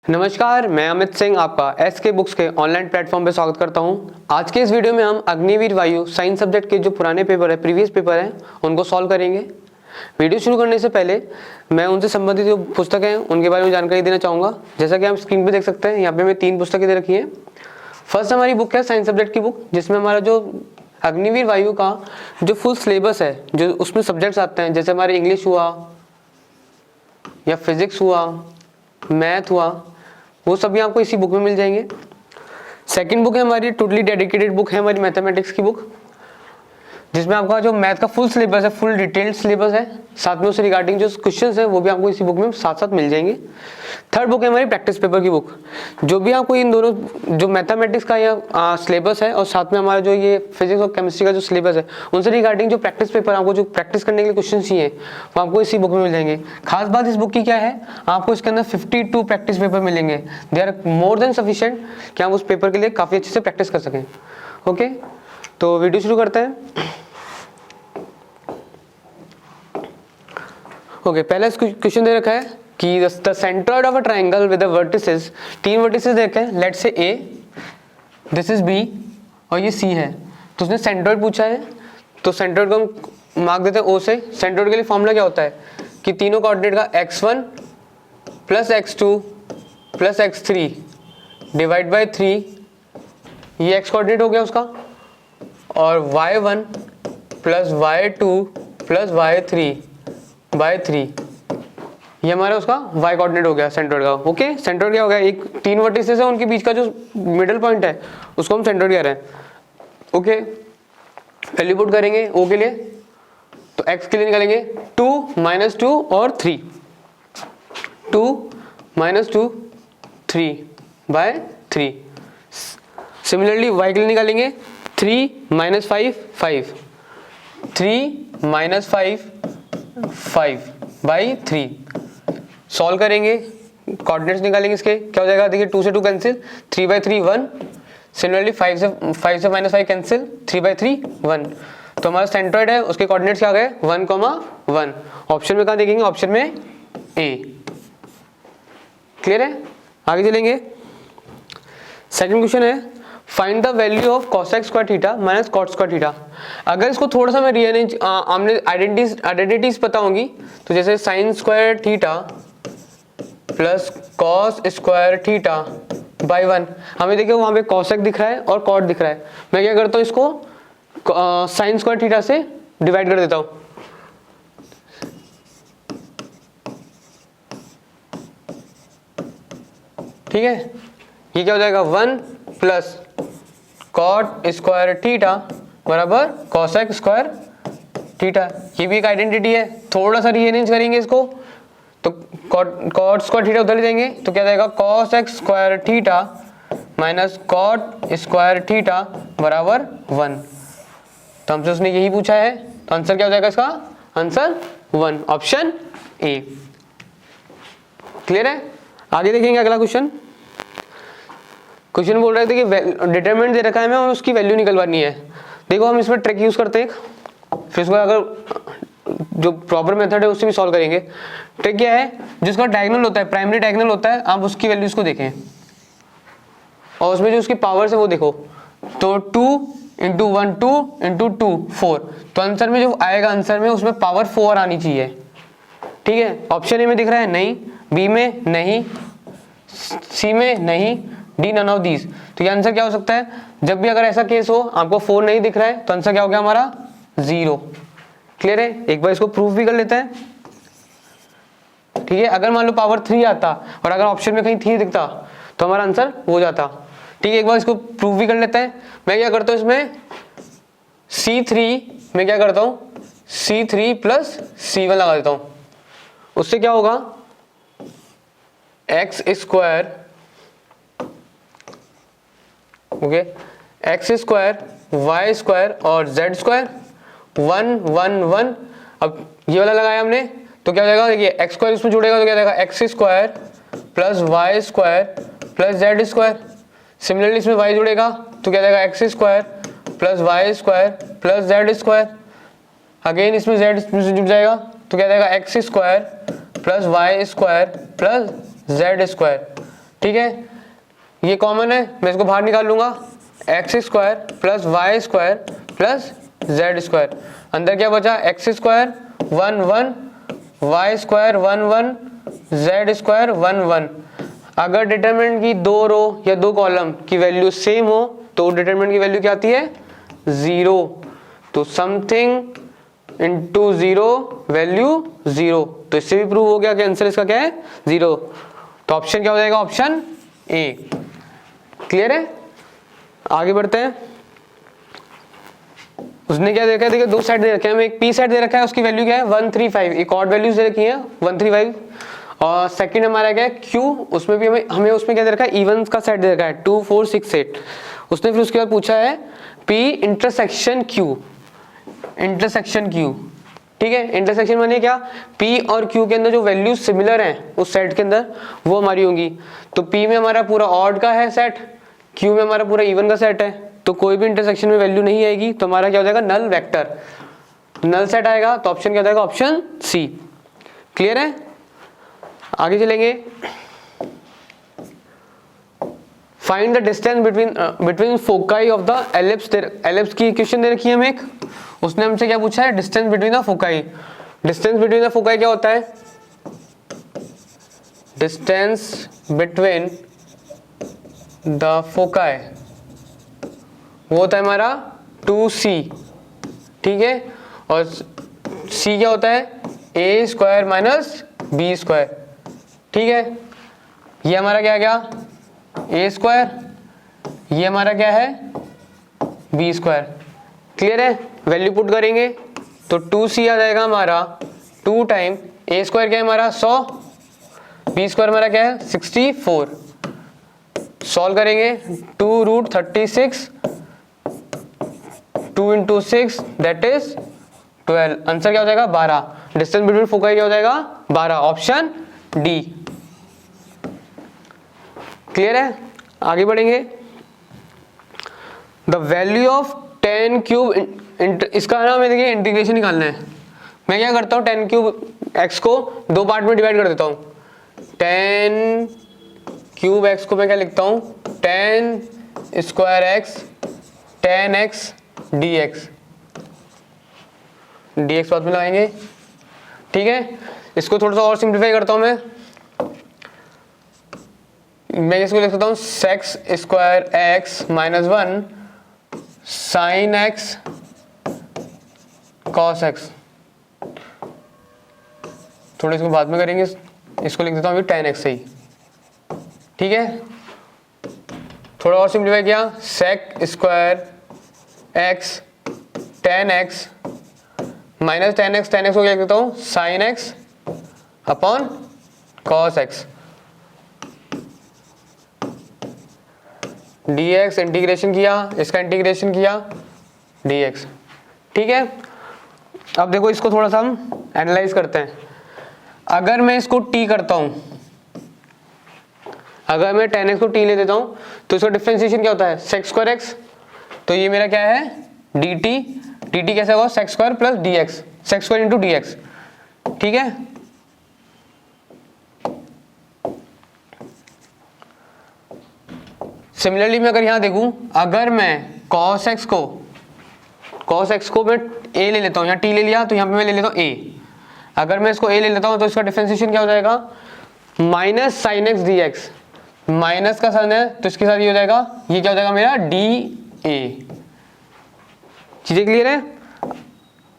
नमस्कार, मैं अमित सिंह आपका एसके बुक्स के ऑनलाइन प्लेटफॉर्म पे स्वागत करता हूं। आज के इस वीडियो में हम अग्निवीर वायु साइंस सब्जेक्ट के जो पुराने पेपर है, प्रीवियस पेपर हैं, उनको सॉल्व करेंगे। वीडियो शुरू करने से पहले मैं उनसे संबंधित जो पुस्तकें हैं उनके बारे में जानकारी देना चाहूँगा। जैसा कि आप स्क्रीन पर देख सकते हैं, यहाँ पे मैं 3 पुस्तकें दे रखी हैं। फर्स्ट हमारी बुक है साइंस सब्जेक्ट की बुक, जिसमें हमारा जो अग्निवीर वायु का जो फुल सिलेबस है, जो उसमें सब्जेक्ट्स आते हैं, जैसे हमारे इंग्लिश हुआ या फिजिक्स हुआ, मैथ हुआ, वो सभी आपको इसी बुक में मिल जाएंगे। सेकंड बुक है हमारी टोटली डेडिकेटेड बुक है हमारी मैथमेटिक्स की बुक, जिसमें आपका जो मैथ का फुल सिलेबस है, फुल डिटेल्ड सिलेबस है, साथ में उससे रिगार्डिंग जो क्वेश्चंस है वो भी आपको इसी बुक में साथ साथ मिल जाएंगे। थर्ड बुक है हमारी प्रैक्टिस पेपर की बुक, जो भी आपको इन दोनों जो मैथमेटिक्स का या सिलेबस है और साथ में हमारा जो ये फिजिक्स और केमिस्ट्री का जो सिलेबस है, उनसे रिगार्डिंग जो प्रैक्टिस पेपर आपको जो प्रैक्टिस करने के लिए क्वेश्चन चाहिए वो आपको इसी बुक में मिल जाएंगे। खास बात इस बुक की क्या है, आपको इसके अंदर 52 प्रैक्टिस पेपर मिलेंगे। They are more than sufficient कि आप उस पेपर के लिए काफ़ी अच्छे से प्रैक्टिस कर सकें। ओके, तो वीडियो शुरू करते हैं। ओके, पहला क्वेश्चन दे रखा है कि the centroid of a triangle with the vertices, 3 vertices दे रखे हैं। Let's say A, this is B और ये सी है। तो उसने सेंट्रॉइड पूछा है, तो सेंट्रॉइड को हम मार्क देते हैं ओ से। सेंट्रॉइड के लिए फॉर्मूला क्या होता है कि तीनों कोऑर्डिनेट का x1 plus x2 plus x3 divide by 3, ये x कोऑर्डिनेट हो गया उसका, और y1 plus y2 plus y3 bye 3, ये हमारा उसका y कोऑर्डिनेट हो गया सेंट्रॉइड का। ओके, सेंट्रॉइड क्या हो गया, एक 3 वर्टिसेस है, उनके बीच का जो मिडिल पॉइंट है उसको हम सेंट्रॉइड कह रहे हैं। ओके, वैल्यू पुट करेंगे o के लिए, तो x के लिए निकालेंगे 2 माइनस 2 और 3, 2 माइनस 2 3 बाय 3। सिमिलरली y के लिए निकालेंगे 3 माइनस 5 5, 3 माइनस 5 5 बाई 3। सॉल्व करेंगे, कोऑर्डिनेट्स निकालेंगे इसके, क्या हो जाएगा, देखिए 2 से 2 कैंसिल, 3 बाई 3 1। सिमिलरली 5 से माइनस 5 कैंसिल, 3 बाई 3 1। तो हमारा सेंट्रॉइड है, उसके कोऑर्डिनेट्स क्या आ गए 1, 1। ऑप्शन में कहाँ देखेंगे, ऑप्शन में ए। क्लियर है, आगे चलेंगे। सेकंड क्वेश्चन है find the value of cosec square theta minus cot square theta. अगर इसको थोड़ा सा मैं रीअरेंज, हमने आइडेंटिटीज पता होंगी, तो जैसे sine square theta plus cos square theta by 1, हमें देखिए वहां पे cosec दिख रहा है और cot दिख रहा है। मैं क्या करता हूँ, इसको साइन स्क्वायर थीटा से डिवाइड कर देता हूँ। ठीक है, ये क्या हो जाएगा 1 प्लस कॉट स्क्वायर थीटा बराबर कॉसेक स्क्वायर थीटा। ये भी एक आइडेंटिटी है, थोड़ा सा रीअरेंज करेंगे इसको, तो कॉट स्क्वायर थीटा उधर ले जाएंगे, तो क्या जाएगा cosec square theta minus cot square theta बराबर 1। तो हमसे उसने यही पूछा है, तो आंसर क्या हो जाएगा इसका, आंसर 1, ऑप्शन ए। क्लियर है, आगे देखेंगे अगला क्वेश्चन। क्वेश्चन बोल रहे थे कि डिटरमिनेंट दे रखा है हमें और उसकी वैल्यू निकलवानी है। देखो हम इसमें ट्रिक यूज करते हैं, फिर उसको अगर जो प्रॉपर मेथड है उससे भी सॉल्व करेंगे। ट्रिक क्या है, जिसका डायगोनल होता है, प्राइमरी डायगोनल होता है, आप उसकी वैल्यूज को देखें और उसमें जो उसकी पावर्स है वो देखो। तो 2 इंटू 1 2 इंटू 2 4, तो आंसर में जो आएगा, आंसर में उसमें पावर 4 आनी चाहिए। ठीक है, ऑप्शन ए में दिख रहा है नहीं, बी में नहीं, सी में नहीं, डी नन ऑफ दीज। तो ये आंसर क्या हो सकता है, जब भी अगर ऐसा केस हो आपको 4 नहीं दिख रहा है, तो आंसर क्या हो गया हमारा 0। क्लियर है, एक बार इसको प्रूफ भी कर लेते हैं। ठीक है, अगर मान लो पावर 3 आता और अगर ऑप्शन में कहीं 3 दिखता तो हमारा आंसर हो जाता। ठीक है, एक बार इसको प्रूफ भी कर लेते हैं। मैं क्या करता हूँ, इसमें C3 में क्या करता हूँ, C3 प्लस C1 लगा देता हूँ। उससे क्या होगा, x square, okay, x square y square और जेड स्क्वायर 1 1 1। अब ये वाला लगाया हमने, तो क्या हो जाएगा, देखिए एक्स स्क्वायर इसमें जुड़ेगा तो क्या जाएगा X square plus Y square plus Z square. Similarly इसमें वाई जुड़ेगा तो क्या जाएगा X square plus Y square plus Z square. Again इसमें जेड से जुड़ जाएगा तो क्या जाएगा X square plus Y square plus Z square. ठीक है, ये कॉमन है, मैं इसको बाहर निकाल लूंगा, x square plus Y square plus Z square, अंदर क्या बचा, x square 1 1, y square 1 1, z square 1 1। अगर डिटरमिनेंट की 2 रो या 2 कॉलम की वैल्यू सेम हो तो डिटरमिनेंट की वैल्यू क्या आती है, 0। तो समथिंग इनटू 0 वैल्यू 0, तो इससे भी प्रूव हो गया कि आंसर इसका क्या है, 0। तो ऑप्शन क्या हो जाएगा, ऑप्शन ए। क्लियर है, आगे बढ़ते हैं। उसने क्या देखा है, देखिए 2 सेट दे रखे हैं, हमें एक पी सेट दे रखा है, उसकी वैल्यू क्या है 135, एक ऑड वैल्यूज दे रखी है 135, और सेकंड हमारा क्या है क्यू, उसमें भी हमें उसमें क्या दे रखा है, इवन का सेट दे रखा है 2 4 6 8। उसने फिर उसके बाद पूछा है P intersection Q, intersection Q, ठीक है। इंटरसेक्शन माने क्या, P और Q के अंदर जो वैल्यूज सिमिलर हैं उस सेट के अंदर वो हमारी होंगी। तो P में हमारा पूरा ऑड का है सेट, Q में हमारा पूरा इवन का सेट है, तो कोई भी इंटरसेक्शन में वैल्यू नहीं आएगी, तो हमारा क्या हो जाएगा, नल वेक्टर, नल सेट आएगा। तो ऑप्शन क्या हो जाएगा, ऑप्शन सी। क्लियर है, आगे चलेंगे। Find the distance between foci of the ellipse. Ellipse की इक्वेशन दे रखी है हमें एक, उसने हमसे क्या पूछा है, distance between the foci. Distance between the foci क्या होता है, डिस्टेंस बिटवीन द फोकाई वो होता है हमारा 2c, ठीक है, और c क्या होता है, a square minus b square, ठीक है। ये हमारा क्या गया, a स्क्वायर, ये हमारा क्या है, बी स्क्वायर। क्लियर है, वैल्यू पुट करेंगे तो 2c आ जाएगा हमारा 2 टाइम a स्क्वायर क्या है हमारा 100, बी स्क्वायर हमारा क्या है 64। सॉल्व करेंगे 2√36, 2 इंटू 6 दैट इज 12, आंसर क्या हो जाएगा 12। डिस्टेंस बिटवीन फोकाई क्या हो जाएगा 12, ऑप्शन डी। क्लियर है, आगे बढ़ेंगे। द वैल्यू ऑफ 10 क्यूब, इसका ना मैं देखिए इंटीग्रेशन निकालना है। मैं क्या करता हूँ, 10 क्यूब एक्स को 2 पार्ट में डिवाइड कर देता हूँ। 10 क्यूब एक्स को मैं क्या लिखता हूँ, 10 square x 10x dx, dx बाद में लगाएंगे, ठीक है। इसको थोड़ा सा और सिंप्लीफाई करता हूँ मैं इसको लिख सकता हूँ sex square x minus 1 sine x cos x. थोड़ा इसको बाद में करेंगे, इसको लिख देता हूँ अभी 10x से ही, ठीक है। थोड़ा और सिंप्लीफाई किया, सेक square x 10x minus 10x, 10x को क्या लिख देता हूँ sine x upon cos x, dx integration किया, इसका इंटीग्रेशन किया dx, ठीक है। अब देखो इसको थोड़ा सा हम एनालाइज करते हैं। अगर मैं इसको t करता हूं, अगर मैं 10x को t ले देता हूं तो इसका डिफरेंशिएशन क्या होता है सेक स्क्वायर एक्स, तो ये मेरा क्या है dt, dt कैसे होगा sec square plus dx, sec square into dx, ठीक है। सिमिलरली मैं अगर यहां देखूं, अगर मैं cos x को मैं a ले लेता हूं, यहाँ t ले लिया तो यहाँ पे मैं ले लेता हूं a, अगर मैं इसको a ले लेता हूं तो इसका डिफरेंशिएशन क्या हो जाएगा minus sine x d x, minus का साइन है तो इसके साथ ये हो जाएगा, ये क्या हो जाएगा मेरा डी ए। चीजें क्लियर है,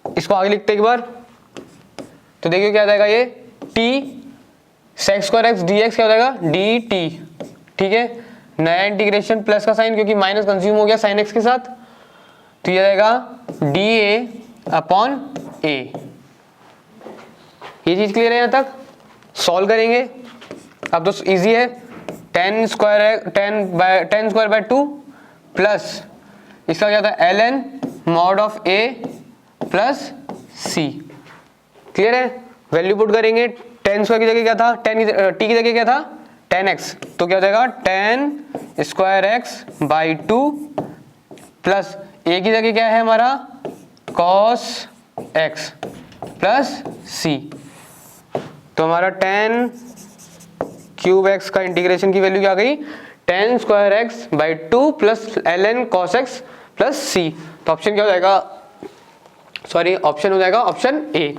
इसको आगे लिखते एक बार तो देखिए क्या आ जाएगा, ये t sec square x d x क्या हो जाएगा डी टी, ठीक है। नया इंटीग्रेशन प्लस का साइन क्योंकि माइनस कंज्यूम हो गया साइन एक्स के साथ, तो ये जाएगा डी ए अपॉन ए। ये चीज क्लियर है, यहां तक सॉल्व करेंगे अब तो इजी है। 10 स्क्वायर बाय 2 प्लस इसका क्या था ln mod of a plus c, clear है। वैल्यू पुट करेंगे, 10 स्क्वायर की जगह क्या था, t की जगह क्या था 10x, तो क्या हो जाएगा 10 square x by 2 plus a की जगह क्या है हमारा cos x प्लस c, तो हमारा 10 क्यूब एक्स का इंटीग्रेशन की वैल्यू क्या आ गई, tan square x by 2 plus ln cos x plus c. तो ऑप्शन क्या हो जाएगा, सॉरी ऑप्शन हो जाएगा ऑप्शन ए।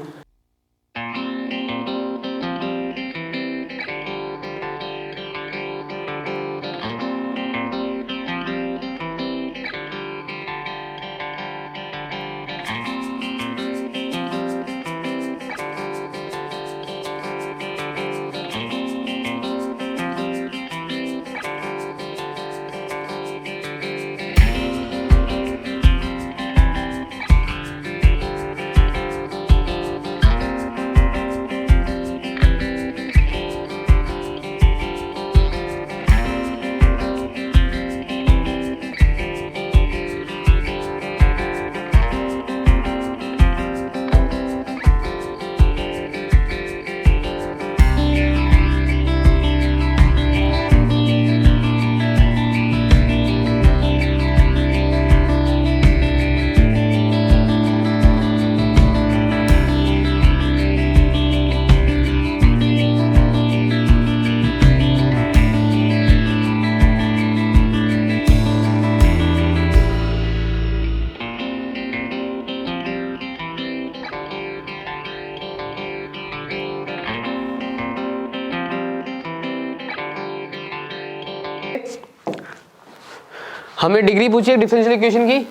हमें डिग्री पूछी है डिफरेंशियल इक्वेशन की,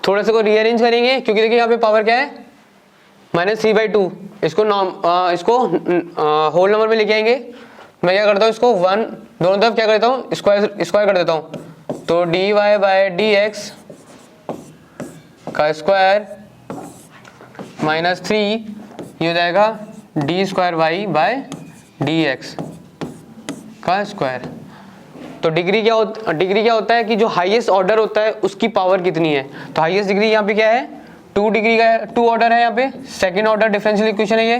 थोड़ा सा को रीअरेंज करेंगे क्योंकि देखिए यहाँ पे पावर क्या है -3/2, इसको होल नंबर में लेके आएंगे। मैं क्या करता हूँ इसको वन दोनों तरफ क्या करता हूँ स्क्वायर कर देता हूँ, तो dy बाय dx का स्क्वायर -3 ये हो जाएगा d² y बाय dx का स्क्वायर। तो डिग्री क्या होता है कि जो हाईएस्ट ऑर्डर होता है उसकी पावर कितनी है। तो हाईएस्ट डिग्री यहाँ पे क्या है 2 डिग्री का है, 2 ऑर्डर है यहाँ पे, सेकंड ऑर्डर डिफरेंशियल इक्वेशन है ये,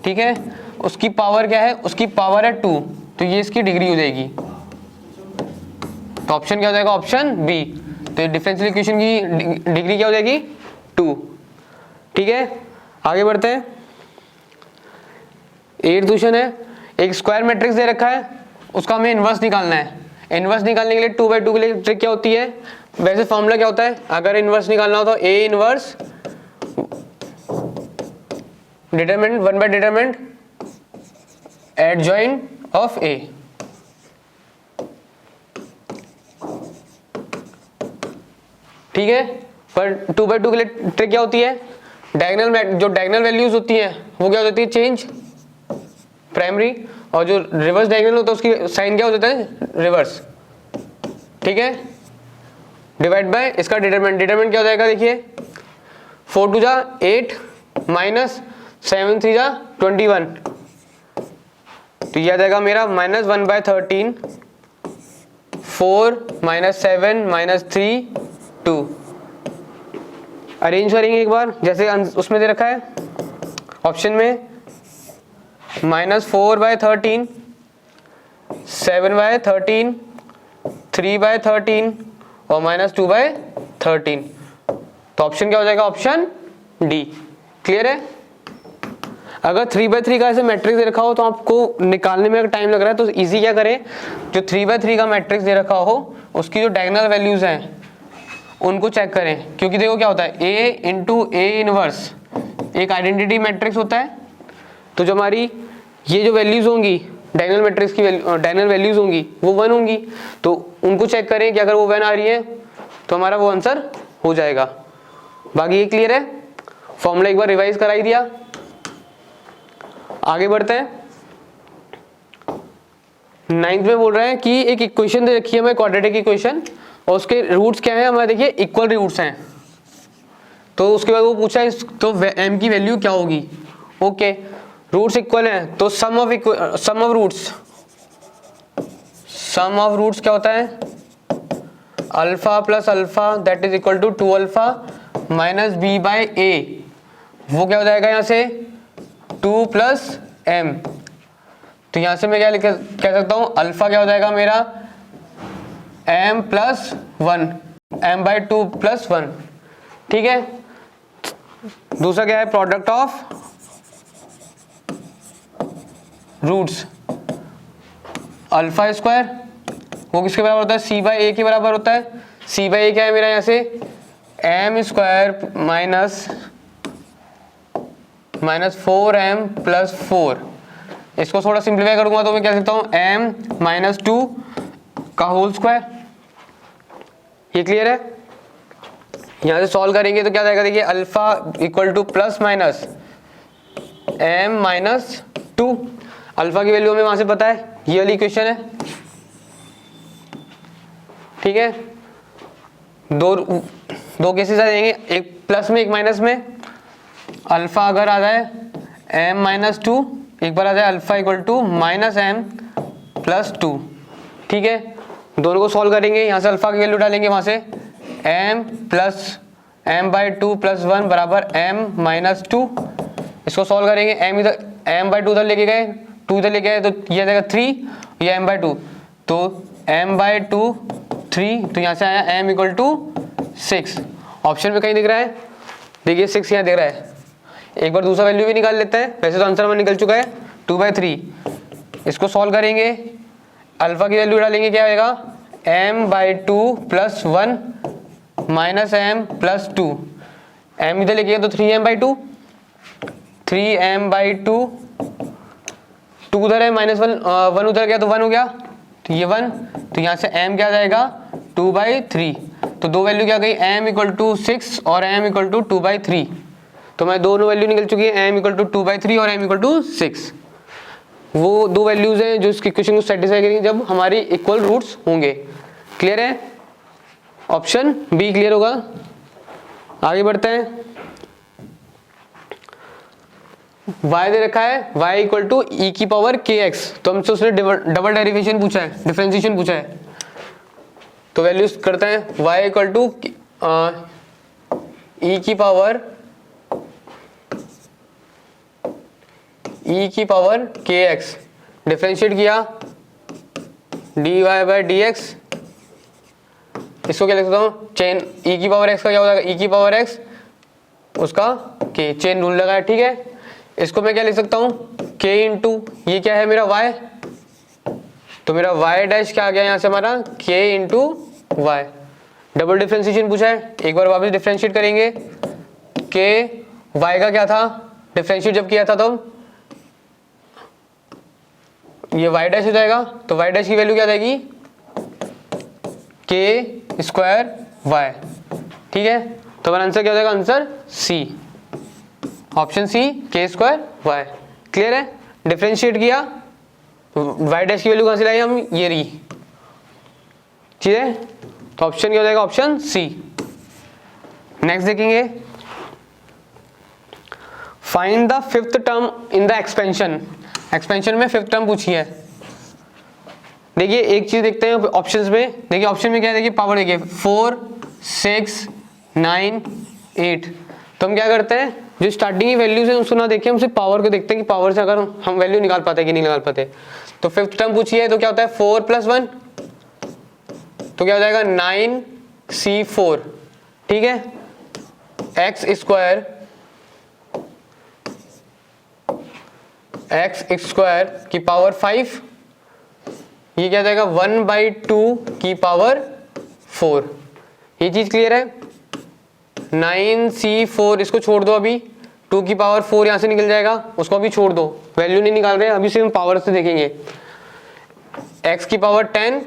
ठीक है। उसकी पावर क्या है, उसकी पावर है 2, तो ये इसकी डिग्री हो जाएगी। तो ऑप्शन क्या हो जाएगा, ऑप्शन बी। तो डिफरेंशियल इक्वेशन की डिग्री क्या हो जाएगी 2, ठीक है। आगे बढ़ते हैं, 8th क्वेश्चन है, एक स्क्वायर मैट्रिक्स दे रखा है, उसका हमें इनवर्स निकालना है। इनवर्स निकालने के लिए 2/2 के लिए ट्रिक क्या होती है, वैसे फॉर्मूला क्या होता है, अगर इनवर्स निकालना हो तो A inverse determinant one by determinant adjoint of A, ठीक है। पर 2/2 के लिए ट्रिक क्या होती है, जो डायगोनल वैल्यूज होती हैं वो क्या हो जाती है चेंज प्राइमरी, और जो रिवर्स डायगोनल होता है उसकी साइन क्या हो जाता है रिवर्स, ठीक है। डिवाइड बाय इसका डिटरमिनेंट क्या हो जाएगा, देखिए 4 2 जा 8 -7 3 जा 21, तो ये आ जाएगा मेरा -1/13 4 -7 -3 2। अरेंज करेंगे एक बार, जैसे उसमें दे रखा है ऑप्शन में -4/13 7/13 3/13 और -2/13, तो ऑप्शन क्या हो जाएगा, ऑप्शन डी। क्लियर है। अगर 3/3 का ऐसे मैट्रिक्स दे रखा हो तो आपको निकालने में अगर टाइम लग रहा है तो इजी क्या करें, जो 3/3 का मैट्रिक्स दे रखा हो उसकी जो डायगोनल वैल्यूज हैं उनको चेक करें, क्योंकि देखो क्या होता है A × A इनवर्स एक आइडेंटिटी मैट्रिक्स होता है। तो जो हमारी ये जो वैल्यूज होंगी डायगोनल मैट्रिक्स की डायगोनल वैल्यूज होंगी वो 1 होंगी, तो उनको चेक करें कि अगर वो 1 आ रही है तो हमारा वो आंसर हो जाएगा। बाकी ये क्लियर है, फॉर्मूला एक बार रिवाइज करा ही दिया। आगे बढ़ते हैं, 9th में बोल रहे हैं कि एक इक्वेशन दे रखी है हमें क्वाड्रेटिक इक्वेशन, और उसके रूट्स क्या है हमारे, देखिए इक्वल रूट्स हैं। तो उसके बाद वो पूछा है तो m की वैल्यू क्या होगी। ओके, रूट्स इक्वल हैं तो सम ऑफ रूट्स क्या होता है, alpha plus alpha that is equal to 2α - b/a, वो क्या हो जाएगा यहाँ से 2 + m। तो यहाँ से मैं क्या कह सकता हूँ, अल्फा क्या हो जाएगा मेरा m + 1 m/2 + 1, ठीक है। दूसरा क्या है, product of roots alpha square, वो किसके बराबर होता है, सी बाई ए के बराबर होता है। सी बाई ए क्या है मेरा यहाँ से, M square minus 4m plus 4। इसको थोड़ा सिंप्लीफाई करूंगा तो मैं क्या लिखता हूँ, m माइनस 2 का होल स्क्वायर। ये क्लियर है। यहाँ से सॉल्व करेंगे तो क्या जाएगा, देखिए alpha equal two plus minus m minus 2। Alpha की वैल्यू हमें वहां से पता है, ये वाली इक्वेशन है, ठीक है। दो केसेस आ जाएंगे, एक प्लस में एक माइनस में। अल्फा अगर आ जाए m माइनस 2, एक बार आ जाए alpha equal to minus m plus 2, ठीक है। दोनों को सॉल्व करेंगे, यहाँ से अल्फा की वैल्यू डालेंगे, वहां से m plus m by 2 plus 1 बराबर m माइनस 2। इसको सॉल्व करेंगे, m इधर m बाई 2 इधर लेके गए, 2 इधर लेके आए तो ये आ जाएगा 3, ये m बाई 2, तो m बाई 2 3, तो यहाँ से आया m इक्वल टू 6। ऑप्शन में कहीं दिख रहा है, देखिए 6 यहाँ दिख रहा है। एक बार दूसरा वैल्यू भी निकाल लेते हैं, वैसे तो आंसर हमारा निकल चुका है 2/3। इसको सॉल्व करेंगे, अल्फा की वैल्यू डालेंगे, क्या आएगा m by 2 plus 1 minus m plus 2। m इधर लेके तो 3m बाई 2, 3m बाई 2, 2 उधर है माइनस 1 उधर गया तो 1 हो गया, तो ये 1, तो यहाँ से m क्या जाएगा 2/3। तो दो वैल्यू क्या गई, m इक्वल टू 6 और m इक्वल टू 2/3। तो मैं दोनों वैल्यू निकल चुकी है, m इक्वल टू 2/3 और m इक्वल टू 6। वो दो वैल्यूज हैं जो इसकी इक्वेशन को सेटिस्फाई करेंगे जब हमारी इक्वल रूट्स होंगे। क्लियर है, ऑप्शन बी क्लियर होगा। आगे बढ़ते हैं, y दे रखा है y इक्वल टू ई की पावर kx, तो हमसे उसने डबल डेरिवेशन पूछा है, डिफरेंशिएशन पूछा है। तो वैल्यूज करते हैं, y इक्वल टू ई की पावर kx, डिफरेंशिएट किया dy बाई dx। इसको क्या लिख सकता हूँ, चेन e की पावर x का क्या हो जाएगा, e की पावर x उसका k, चेन रूल लगाया, ठीक है। इसको मैं क्या लिख सकता हूँ, k इंटू ये क्या है मेरा y, तो मेरा y डैश क्या आ गया यहाँ से हमारा k into y। Double differentiation पूछा है, एक बार वापस डिफरेंशिएट करेंगे, k y का क्या था, डिफरेंशिएट जब किया था तो ये y डैश हो जाएगा, तो y डैश की वैल्यू क्या जाएगी k स्क्वायर y, ठीक है। तो हमारा आंसर क्या हो जाएगा, answer C, option C k square y। Clear है, डिफरेंशिएट किया, y डैश की वैल्यू कहां से लाई हम, ये रही, ठीक है। तो ऑप्शन क्या हो जाएगा, ऑप्शन सी। नेक्स्ट देखेंगे, find the fifth term in the expansion. Expansion में फिफ्थ टर्म पूछी है। देखिए एक चीज देखते हैं ऑप्शंस में, देखिए ऑप्शन में क्या है, देखिए पावर देखिए 4 6 9 8। तो हम क्या करते हैं, जो स्टार्टिंग की वैल्यूज है उसको ना देखें, हम सिर्फ पावर को देखते हैं कि पावर से अगर हम वैल्यू निकाल पाते हैं कि नहीं निकाल पाते। तो फिफ्थ टर्म पूछी है, तो क्या होता है 4 + 1, तो क्या हो जाएगा 9c4, ठीक है। x स्क्वायर की पावर 5, ये क्या हो जाएगा 1/2 की पावर 4। ये चीज क्लियर है। 9c4 इसको छोड़ दो, अभी 2 की पावर 4 यहां से निकल जाएगा, उसको अभी छोड़ दो, वैल्यू नहीं निकाल रहे, अभी सिर्फ पावर से देखेंगे। x की पावर 10,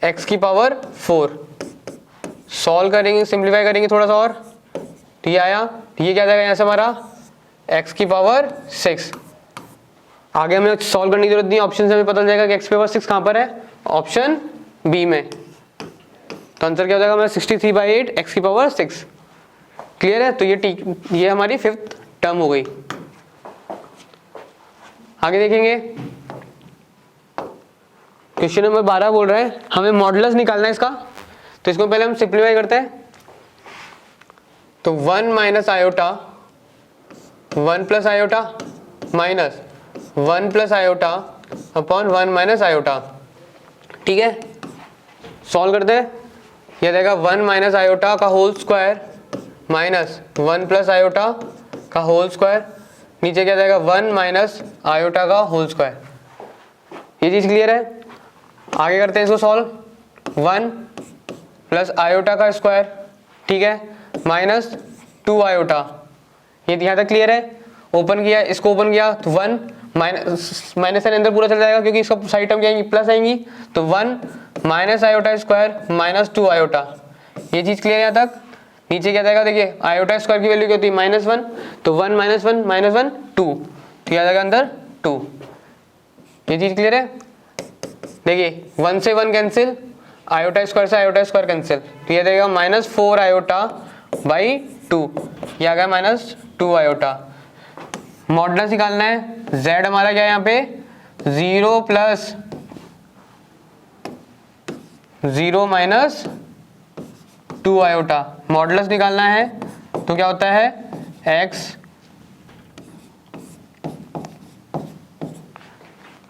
x की पावर 4, सॉल्व करेंगे, सिंप्लीफाई करेंगे थोड़ा सा और, तो ये आया, तो ये क्या जाएगा यहाँ से हमारा x की पावर 6। आगे हमें सॉल्व करने की जरूरत नहीं, ऑप्शन से हमें पता चल जाएगा कि x की पावर 6 कहाँ पर है, ऑप्शन बी में। तो आंसर क्या हो जाएगा हमारा 63/8 x की पावर 6। क्लियर है, तो ये हमारी फिफ्थ टर्म हो गई। आगे देखेंगे, क्वेश्चन नंबर 12 बोल रहा है हमें मॉडुलस निकालना है इसका। तो इसको पहले हम सिंप्लीफाई करते हैं, तो 1 - iota 1 + iota minus 1 + iota upon 1 - iota, ठीक है। सॉल्व करते हैं, यह देगा 1 - आयोटा का होल स्क्वायर माइनस 1 + आयोटा का होल स्क्वायर। नीचे क्या जाएगा 1 माइनस आयोटा का होल स्क्वायर। ये चीज क्लियर है? आगे करते हैं इसको सॉल्व। 1 प्लस आयोटा का स्क्वायर, ठीक है, माइनस 2 आयोटा। ये यहाँ तक क्लियर है? ओपन किया, इसको ओपन किया तो 1 माइनस साइन अंदर पूरा चल जाएगा क्योंकि इसका साइड टर्म क्या आएंगी, प्लस आएंगी, तो 1 minus iota square minus 2 iota. ये चीज क्लियर है यहाँ तक? नीचे क्या जाएगा, देखिए आयोटा स्क्वायर की वैल्यू क्या होती है -1, तो 1 माइनस 1 2, तो क्या जाएगा अंदर 2। ये चीज क्लियर है? देखिए 1 से 1 कैंसिल, आयोटा स्क्वायर से आयोटा स्क्वायर कैंसिल, तो ये देगा -4 आयोटा बाई 2, ये आ गया -2 आयोटा। मॉडुलस निकालना है, z हमारा क्या है यहाँ पे 0 प्लस 0 माइनस 2 आयोटा। मॉडुलस निकालना है तो क्या होता है x,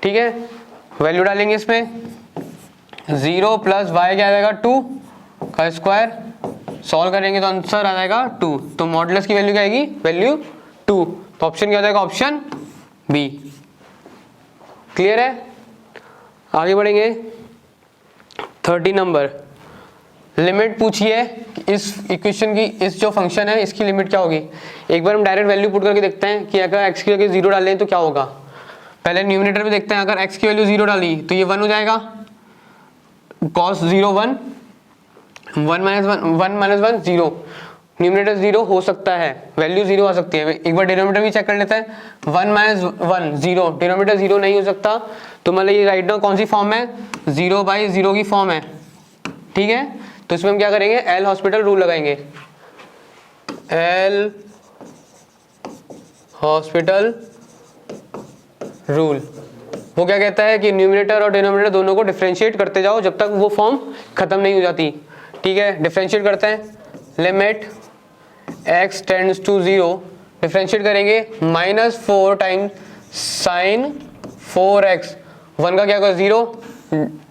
ठीक है, वैल्यू डालेंगे इसमें 0 प्लस y क्या आ जाएगा 2 का स्क्वायर, सॉल्व करेंगे तो आंसर आ जाएगा 2। तो मॉडुलस की वैल्यू क्या आएगी, वैल्यू 2, तो ऑप्शन क्या हो जाएगा, ऑप्शन बी। क्लियर है? आगे बढ़ेंगे 30 नंबर। लिमिट पूछिए इस इक्वेशन की, इस जो फंक्शन है इसकी लिमिट क्या होगी। एक बार हम डायरेक्ट वैल्यू पुट करके देखते हैं कि अगर x की जगह 0 डालें तो क्या होगा। पहले न्यूमरेटर में देखते हैं, अगर x की वैल्यू 0 डाली तो ये 1 हो जाएगा, cos 0 1, 1 माइनस 1 0, न्यूमरेटर 0 हो सकता है, वैल्यू 0 आ सकती है। एक बार डिनोमिनेटर भी चेक कर लेते हैं, 1 माइनस 1 0, डिनोमिनेटर 0 नहीं हो सकता, तो मतलब ये राइट नाउ कौन सी फॉर्म है, 0/0 की फॉर्म है, ठीक है। तो इसमें हम क्या करेंगे, एल हॉस्पिटल रूल लगाएंगे। एल हॉस्पिटल रूल वो क्या कहता है कि न्यूमरेटर और डिनोमिनेटर दोनों को डिफरेंशिएट करते जाओ जब तक वो फॉर्म खत्म नहीं हो जाती, ठीक है। डिफरेंशिएट करते हैं, limit x tends to 0, differentiate करेंगे -4 टाइम्स साइन 4x, 1 का क्या होगा 0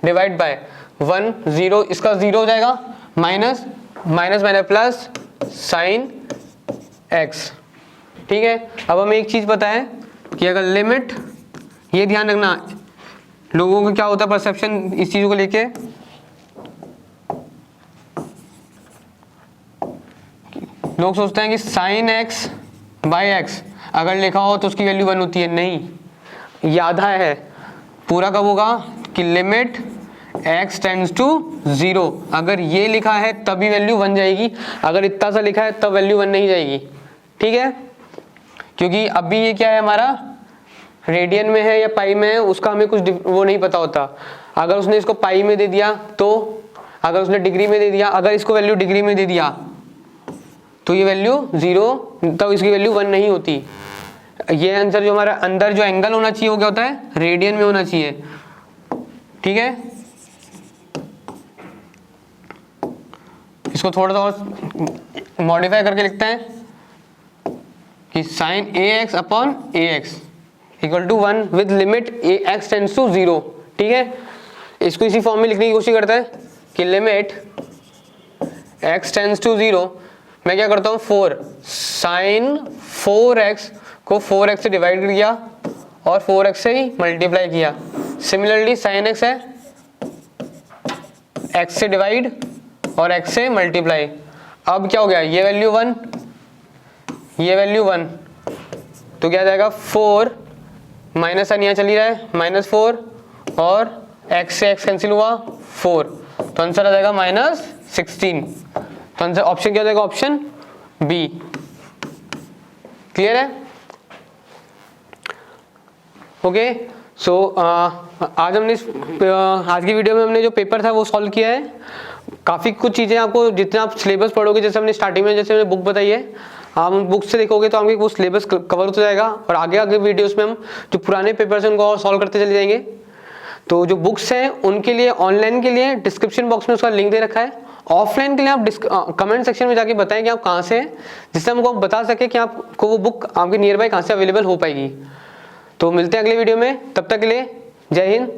डिवाइड बाय 1 0, इसका 0 हो जाएगा, minus minus plus sign x, ठीक है। अब हमें एक चीज पता है कि अगर लिमिट, ये ध्यान रखना लोगों को क्या होता है परसेप्शन इस चीज को लेके, लोग सोचते हैं कि साइन x बाई x अगर लिखा हो तो उसकी वैल्यू 1 होती है, नहीं, ये आधा है, पूरा कब होगा कि लिमिट x टेंड्स टू 0, अगर ये लिखा है तभी वैल्यू 1 जाएगी, अगर इतना सा लिखा है तब वैल्यू 1 नहीं जाएगी, ठीक है। क्योंकि अभी ये क्या है हमारा रेडियन में है या पाई में है, उसका हमें कुछ वो नहीं पता होता। अगर उसने इसको पाई में दे दिया तो, अगर उसने डिग्री में दे दिया, अगर इसको वैल्यू डिग्री में दे दिया तो ये वैल्यू 0, तब इसकी वैल्यू 1 नहीं होती। ये आंसर जो हमारा अंदर जो एंगल होना चाहिए वो क्या होता है, रेडियन में होना चाहिए, ठीक है। इसको थोड़ा सा और मॉडिफाई करके लिखते हैं कि sine ax upon ax equal to 1 with limit x tends to 0, ठीक है। इसको इसी फॉर्म में लिखने की कोशिश करते हैं कि लिमिट x टेंड्स टू 0, मैं क्या करता हूँ 4 साइन 4x को 4x से डिवाइड किया और 4x से ही मल्टीप्लाई किया। सिमिलरली साइन x है x से डिवाइड और x से मल्टीप्लाई। अब क्या हो गया, ये वैल्यू 1, ये वैल्यू 1, तो क्या जाएगा 4 माइनस साइन यहाँ चली रहा है -4 और x से x कैंसिल हुआ 4, तो आंसर आ जाएगा -16। तो आंसर ऑप्शन क्या हो जाएगा, ऑप्शन बी। क्लियर है? ओके, सो आज हमने आज की वीडियो में हमने जो पेपर था वो सॉल्व किया है। काफ़ी कुछ चीज़ें आपको, जितना आप सिलेबस पढ़ोगे, जैसे हमने स्टार्टिंग में जैसे हमने बुक बताई है, आप बुक से देखोगे तो आपके वो सिलेबस कवर होता जाएगा और आगे आगे वीडियोस में हम जो पुराने पेपर्स हैं उनको और सॉल्व करते चले जाएंगे। तो जो बुक्स हैं उनके लिए, ऑनलाइन के लिए डिस्क्रिप्शन बॉक्स में उसका लिंक दे रखा है। ऑफलाइन के लिए आप कमेंट सेक्शन में जाके बताएं कि आप कहाँ से हैं, जिससे हमको बता सके कि आपको वो बुक आपके नियर बाय कहाँ से अवेलेबल हो पाएगी। तो मिलते हैं अगले वीडियो में, तब तक के लिए जय हिंद,